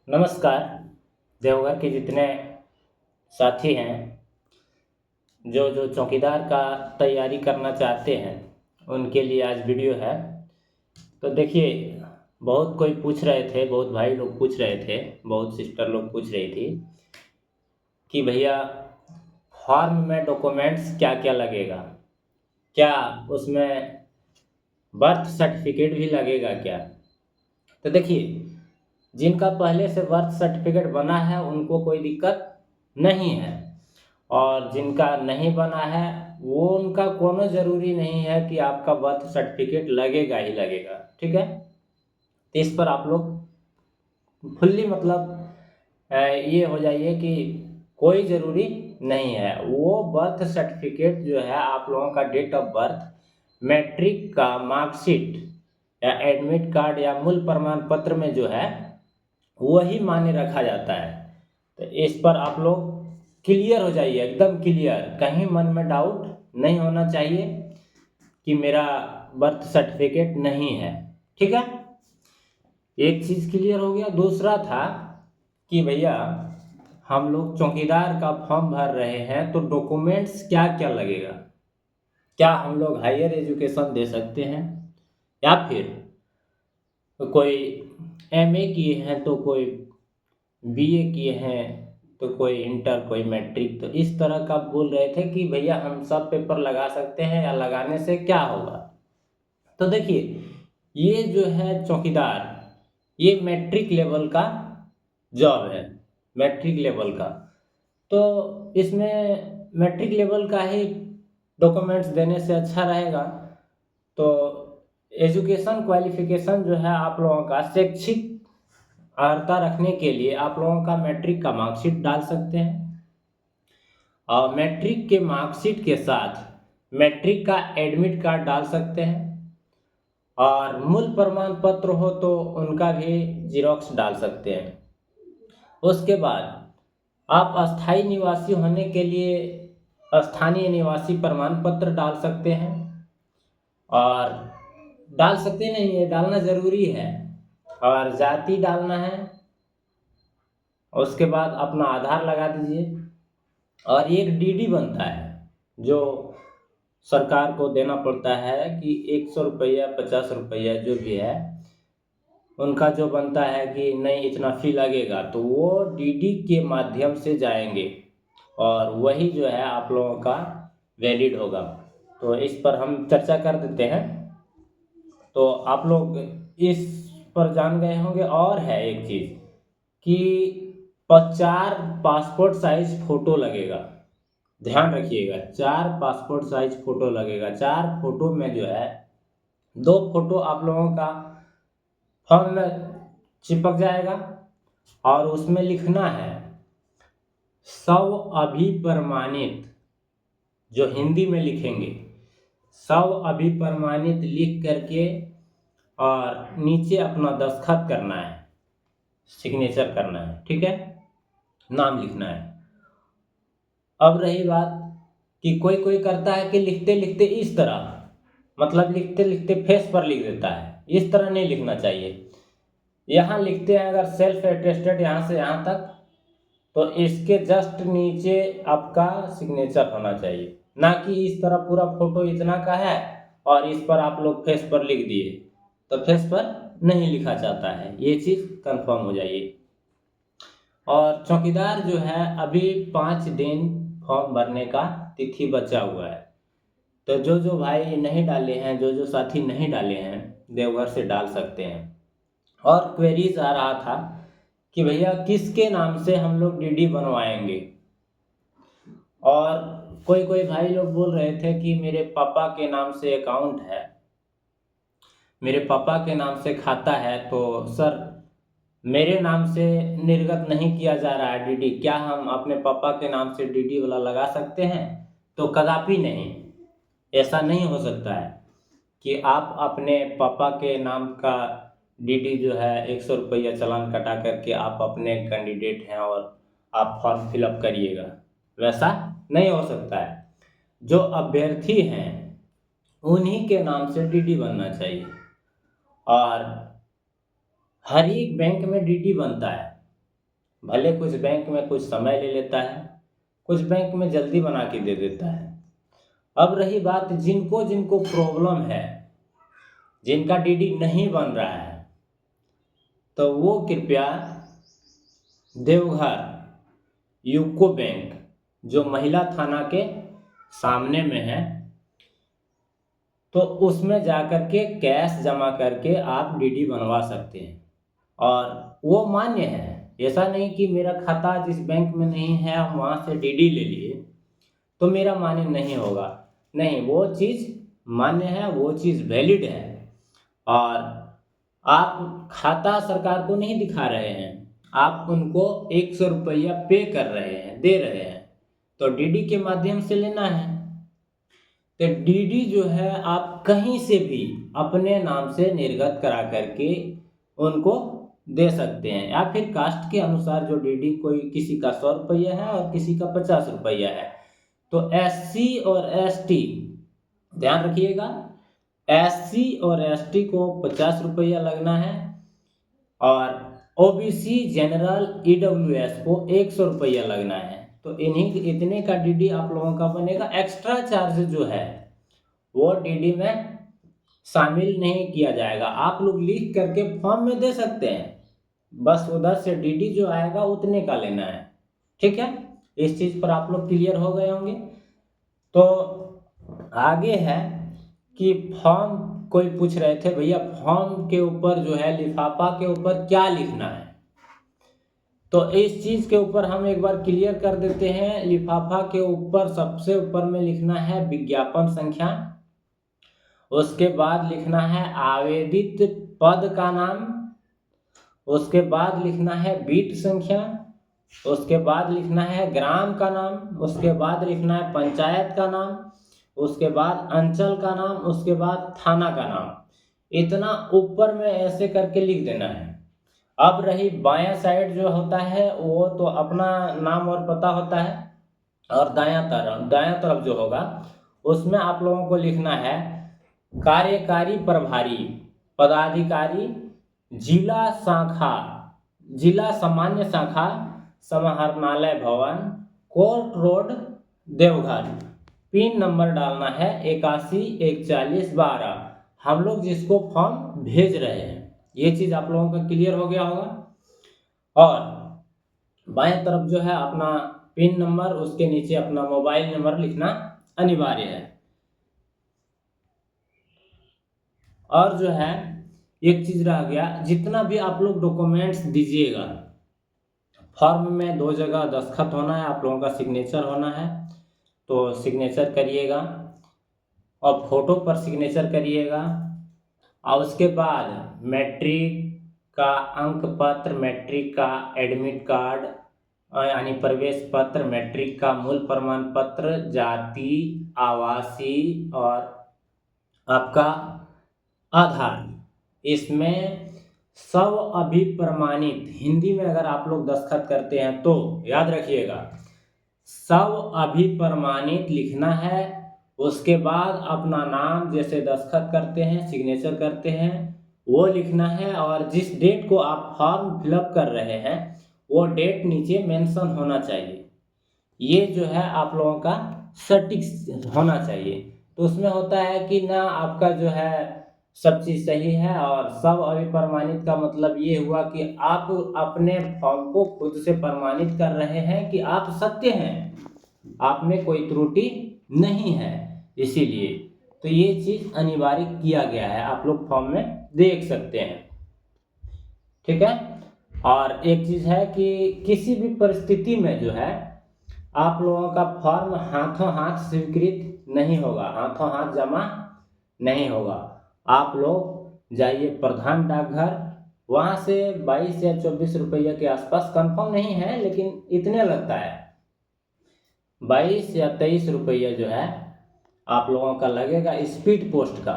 नमस्कार। देवघर के जितने साथी हैं जो जो चौकीदार का तैयारी करना चाहते हैं उनके लिए आज वीडियो है। तो देखिए, बहुत कोई पूछ रहे थे, बहुत भाई लोग पूछ रहे थे, बहुत सिस्टर लोग पूछ रही थी कि भैया फॉर्म में डॉक्यूमेंट्स क्या क्या लगेगा, क्या उसमें बर्थ सर्टिफिकेट भी लगेगा क्या। तो देखिए, जिनका पहले से बर्थ सर्टिफिकेट बना है उनको कोई दिक्कत नहीं है, और जिनका नहीं बना है वो उनका कोनो ज़रूरी नहीं है कि आपका बर्थ सर्टिफिकेट लगेगा ही लगेगा। ठीक है, तो इस पर आप लोग फुल्ली मतलब ये हो जाइए कि कोई ज़रूरी नहीं है। वो बर्थ सर्टिफिकेट जो है आप लोगों का डेट ऑफ बर्थ, मैट्रिक का मार्कशीट या एडमिट कार्ड या मूल प्रमाण पत्र में जो है वही मान्य रखा जाता है। तो इस पर आप लोग क्लियर हो जाइए, एकदम क्लियर, कहीं मन में डाउट नहीं होना चाहिए कि मेरा बर्थ सर्टिफिकेट नहीं है। ठीक है, एक चीज़ क्लियर हो गया। दूसरा था कि भैया हम लोग चौकीदार का फॉर्म भर रहे हैं तो डॉक्यूमेंट्स क्या क्या लगेगा। क्या हम लोग हायर एजुकेशन दे सकते हैं, या फिर कोई एमए किए हैं तो कोई बीए किए हैं तो कोई इंटर, कोई मैट्रिक। तो इस तरह का बोल रहे थे कि भैया हम सब पेपर लगा सकते हैं या लगाने से क्या होगा। तो देखिए, ये जो है चौकीदार, ये मैट्रिक लेवल का जॉब है, मैट्रिक लेवल का। तो इसमें मैट्रिक लेवल का ही डॉक्यूमेंट्स देने से अच्छा रहेगा। तो एजुकेशन क्वालिफिकेशन जो है आप लोगों का, शैक्षिक अर्हता रखने के लिए आप लोगों का मैट्रिक का मार्कशीट डाल सकते हैं, और मैट्रिक के मार्कशीट के साथ मैट्रिक का एडमिट कार्ड डाल सकते हैं, और मूल प्रमाण पत्र हो तो उनका भी जीरोक्स डाल सकते हैं। उसके बाद आप अस्थाई निवासी होने के लिए स्थानीय निवासी प्रमाण पत्र डाल सकते हैं, और डाल सकते नहीं, ये डालना ज़रूरी है, और जाति डालना है। उसके बाद अपना आधार लगा दीजिए, और एक डीडी बनता है जो सरकार को देना पड़ता है कि 100 रुपया 50 रुपया जो भी है उनका जो बनता है कि नहीं इतना फी लगेगा, तो वो डीडी के माध्यम से जाएंगे और वही जो है आप लोगों का वैलिड होगा। तो इस पर हम चर्चा कर देते हैं। तो आप लोग इस पर जान गए होंगे। और है एक चीज़ कि 4 पासपोर्ट साइज फ़ोटो लगेगा। ध्यान रखिएगा, 4 पासपोर्ट साइज फ़ोटो लगेगा। 4 फोटो में जो है 2 फोटो आप लोगों का फॉर्म में चिपक जाएगा, और उसमें लिखना है स्व अभिप्रमाणित। जो हिंदी में लिखेंगे स्व अभिप्रमाणित लिख करके, और नीचे अपना दस्तखत करना है, सिग्नेचर करना है। ठीक है, नाम लिखना है। अब रही बात कि कोई कोई करता है कि लिखते लिखते इस तरह, मतलब लिखते लिखते फेस पर लिख देता है। इस तरह नहीं लिखना चाहिए। यहाँ लिखते हैं अगर सेल्फ अटेस्टेड यहाँ से यहाँ तक, तो इसके जस्ट नीचे आपका सिग्नेचर होना चाहिए, ना कि इस तरह पूरा फोटो इतना का है और इस पर आप लोग फेस पर लिख दिए, तो फेस पर नहीं लिखा जाता है। ये चीज़ कंफर्म हो जाइए। और चौकीदार जो है अभी 5 दिन फॉर्म भरने का तिथि बचा हुआ है। तो जो जो भाई नहीं डाले हैं, जो जो साथी नहीं डाले हैं, देवघर से डाल सकते हैं। और क्वेरीज आ रहा था कि भैया किसके नाम से हम लोग डीडी बनवाएंगे। और कोई कोई भाई लोग बोल रहे थे कि मेरे पापा के नाम से अकाउंट है, मेरे पापा के नाम से खाता है, तो सर मेरे नाम से निर्गत नहीं किया जा रहा है डीडी, क्या हम अपने पापा के नाम से डीडी वाला लगा सकते हैं। तो कदापि नहीं, ऐसा नहीं हो सकता है कि आप अपने पापा के नाम का डीडी जो है 100 रुपया चालान कटा करके आप अपने कैंडिडेट हैं और आप फॉर्म फिलअप करिएगा। वैसा नहीं हो सकता है। जो अभ्यर्थी हैं उन्हीं के नाम से डीडी बनना चाहिए, और हर एक बैंक में डीडी बनता है। भले कुछ बैंक में कुछ समय ले लेता है, कुछ बैंक में जल्दी बना के दे देता है। अब रही बात जिनको जिनको प्रॉब्लम है, जिनका डीडी नहीं बन रहा है, तो वो कृपया देवघर यूको बैंक जो महिला थाना के सामने में है, तो उसमें जाकर के कैश जमा करके आप डीडी बनवा सकते हैं और वो मान्य है। ऐसा नहीं कि मेरा खाता जिस बैंक में नहीं है हम वहाँ से डीडी ले लिए तो मेरा मान्य नहीं होगा। नहीं, वो चीज़ मान्य है, वो चीज़ वैलिड है और आप खाता सरकार को नहीं दिखा रहे हैं, आप उनको 100 रुपया पे कर रहे हैं, दे रहे हैं, तो डीडी के माध्यम से लेना है। तो डीडी जो है आप कहीं से भी अपने नाम से निर्गत करा करके उनको दे सकते हैं, या फिर कास्ट के अनुसार जो डीडी कोई किसी का 100 रुपया है और किसी का 50 रुपया है, तो SC और ST ध्यान रखिएगा, SC और ST को 50 रुपया लगना है और OBC जनरल EWS को 100 रुपया लगना है। तो इतने का डीडी आप लोगों का बनेगा। एक्स्ट्रा चार्ज जो है वो डीडी में शामिल नहीं किया जाएगा। आप लोग लिख करके फॉर्म में दे सकते हैं, बस उधर से डीडी जो आएगा उतने का लेना है। ठीक है, इस चीज़ पर आप लोग क्लियर हो गए होंगे। तो आगे है कि फॉर्म, कोई पूछ रहे थे भैया फॉर्म के ऊपर जो है लिफाफा के ऊपर क्या लिखना है, तो इस चीज़ के ऊपर हम एक बार क्लियर कर देते हैं। लिफाफा के ऊपर सबसे ऊपर में लिखना है विज्ञापन संख्या, उसके बाद लिखना है आवेदित पद का नाम, उसके बाद लिखना है बीट संख्या, उसके बाद लिखना है ग्राम का नाम, उसके बाद लिखना है पंचायत का नाम, उसके बाद अंचल का नाम, उसके बाद थाना का नाम। इतना ऊपर में ऐसे करके लिख देना है। अब रही बायां साइड जो होता है वो तो अपना नाम और पता होता है, और दायां तरफ जो होगा उसमें आप लोगों को लिखना है कार्यकारी प्रभारी पदाधिकारी जिला शाखा, जिला सामान्य शाखा समाहरणालय भवन court road Deoghar. Pin number डालना है 814112। हम लोग जिसको फॉर्म भेज रहे हैं, ये चीज़ आप लोगों का क्लियर हो गया होगा। और बाएं तरफ जो है अपना पिन नंबर, उसके नीचे अपना मोबाइल नंबर लिखना अनिवार्य है। और जो है एक चीज़ रह गया, जितना भी आप लोग डॉक्यूमेंट्स दीजिएगा, फॉर्म में 2 जगह दस्तखत होना है, आप लोगों का सिग्नेचर होना है, तो सिग्नेचर करिएगा और फोटो पर सिग्नेचर करिएगा। और उसके बाद मैट्रिक का अंक पत्र, मैट्रिक का एडमिट कार्ड यानी प्रवेश पत्र, मैट्रिक का मूल प्रमाण पत्र, जाति, आवासीय और आपका आधार, इसमें सब अभिप्रमाणित, हिंदी में अगर आप लोग दस्तखत करते हैं तो याद रखिएगा सब अभिप्रमाणित लिखना है। उसके बाद अपना नाम जैसे दस्तखत करते हैं, सिग्नेचर करते हैं, वो लिखना है और जिस डेट को आप फॉर्म फिलअप कर रहे हैं वो डेट नीचे मेंशन होना चाहिए। ये जो है आप लोगों का सटीक होना चाहिए। तो उसमें होता है कि ना आपका जो है सब चीज़ सही है, और सब अभिप्रमाणित का मतलब ये हुआ कि आप अपने फॉर्म को खुद से प्रमाणित कर रहे हैं कि आप सत्य हैं, आप में कोई त्रुटि नहीं है, इसीलिए तो ये चीज़ अनिवार्य किया गया है, आप लोग फॉर्म में देख सकते हैं। ठीक है। और एक चीज़ है कि किसी भी परिस्थिति में जो है आप लोगों का फॉर्म हाथों हाथ स्वीकृत नहीं होगा, हाथों हाथ जमा नहीं होगा। आप लोग जाइए प्रधान डाकघर, वहाँ से 22 या 24 रुपये के आसपास, कंफर्म नहीं है लेकिन इतने लगता है, 22 या 23 रुपये जो है आप लोगों का लगेगा स्पीड पोस्ट का।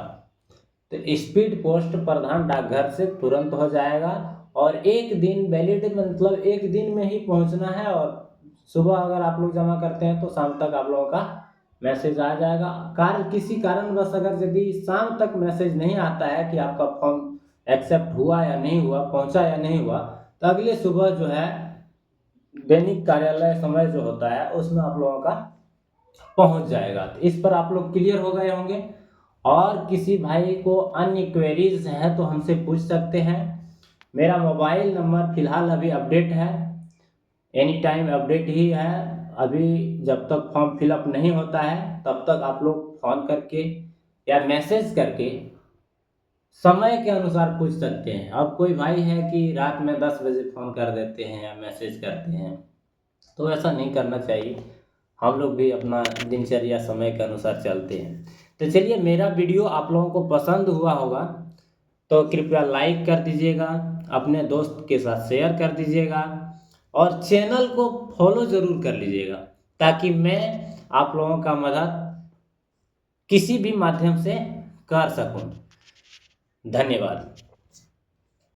तो स्पीड पोस्ट प्रधान डाकघर से तुरंत हो जाएगा और एक दिन वैलिड, मतलब एक दिन में ही पहुंचना है, और सुबह अगर आप लोग जमा करते हैं तो शाम तक आप लोगों का मैसेज आ जाएगा। किसी कारणवश अगर यदि शाम तक मैसेज नहीं आता है कि आपका फॉर्म एक्सेप्ट हुआ या नहीं हुआ, पहुंचा या नहीं हुआ, तो अगले सुबह जो है दैनिक कार्यालय समय जो होता है उसमें आप लोगों का पहुंच जाएगा। तो इस पर आप लोग क्लियर हो गए होंगे। और किसी भाई को अन्य क्वेरीज है तो हमसे पूछ सकते हैं। मेरा मोबाइल नंबर फ़िलहाल अभी अपडेट है, एनी टाइम अपडेट ही है। अभी जब तक फॉर्म फिलअप नहीं होता है तब तक आप लोग फ़ोन करके या मैसेज करके समय के अनुसार पूछ सकते हैं। अब कोई भाई है कि रात में 10 बजे फ़ोन कर देते हैं या मैसेज करते हैं, तो ऐसा नहीं करना चाहिए। हम लोग भी अपना दिनचर्या समय के अनुसार चलते हैं। तो चलिए, मेरा वीडियो आप लोगों को पसंद हुआ होगा तो कृपया लाइक कर दीजिएगा, अपने दोस्त के साथ शेयर कर दीजिएगा और चैनल को फॉलो ज़रूर कर लीजिएगा, ताकि मैं आप लोगों का मदद किसी भी माध्यम से कर सकूं। धन्यवाद।